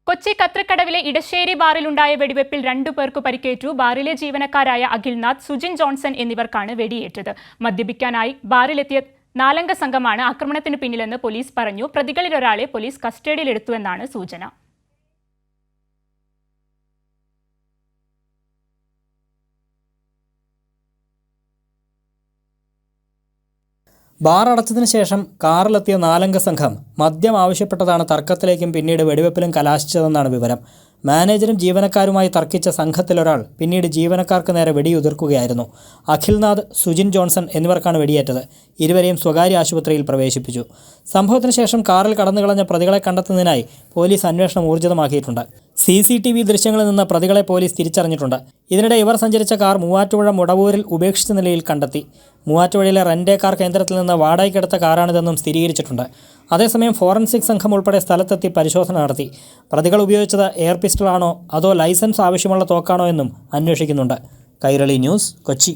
കൊച്ചി കത്രക്കടവിലെ ഇടശ്ശേരി ബാറിലുണ്ടായ വെടിവെപ്പിൽ 2 പേർക്ക് പരിക്കേറ്റു. ബാറിലെ ജീവനക്കാരായ അഖിൽനാഥ്, സുജിൻ ജോൺസൺ എന്നിവർക്കാണ് വെടിയേറ്റത്. മദ്യപിക്കാനായി ബാറിലെത്തിയ 4-അംഗ സംഘമാണ് ആക്രമണത്തിന് പിന്നിലെന്ന് പോലീസ് പറഞ്ഞു. പ്രതികളിലൊരാളെ പോലീസ് കസ്റ്റഡിയിലെടുത്തുവെന്നാണ് സൂചന. ബാർ അടച്ചതിനു ശേഷം കാറിലെത്തിയ 4-അംഗ സംഘം മദ്യം ആവശ്യപ്പെട്ടതാണ് തർക്കത്തിലേക്കും പിന്നീട് വെടിവെപ്പിലും കലാശിച്ചതെന്നാണ് വിവരം. മാനേജരും ജീവനക്കാരുമായി തർക്കിച്ച സംഘത്തിലൊരാൾ പിന്നീട് ജീവനക്കാർക്ക് നേരെ വെടിയുതിർക്കുകയായിരുന്നു. അഖിൽനാഥ്, സുജിൻ ജോൺസൺ എന്നിവർക്കാണ് വെടിയേറ്റത്. ഇരുവരെയും സ്വകാര്യ ആശുപത്രിയിൽ പ്രവേശിപ്പിച്ചു. സംഭവത്തിന് ശേഷം കാറിൽ കടന്നുകളഞ്ഞ പ്രതികളെ കണ്ടെത്തുന്നതിനായി പോലീസ് അന്വേഷണം ഊർജിതമാക്കിയിട്ടുണ്ട്. CCTV ദൃശ്യങ്ങളിൽ നിന്ന് പ്രതികളെ പോലീസ് തിരിച്ചറിഞ്ഞിട്ടുണ്ട്. ഇതിനിടെ ഇവർ സഞ്ചരിച്ച കാർ മൂവാറ്റുപുഴ മുടവൂരിൽ ഉപേക്ഷിച്ച നിലയിൽ കണ്ടെത്തി. മൂവാറ്റുപുഴയിലെ റെൻ്റേ കാർ കേന്ദ്രത്തിൽ നിന്ന് വാടകയ്ക്കെടുത്ത കാറാണിതെന്നും സ്ഥിരീകരിച്ചിട്ടുണ്ട്. അതേസമയം ഫോറൻസിക് സംഘം ഉൾപ്പെടെ സ്ഥലത്തെത്തി പരിശോധന നടത്തി. പ്രതികൾ ഉപയോഗിച്ചത് എയർ പിസ്റ്റളാണോ അതോ ലൈസൻസ് ആവശ്യമുള്ള തോക്കാണോ എന്നും അന്വേഷിക്കുന്നുണ്ട്. കൈരളി ന്യൂസ്, കൊച്ചി.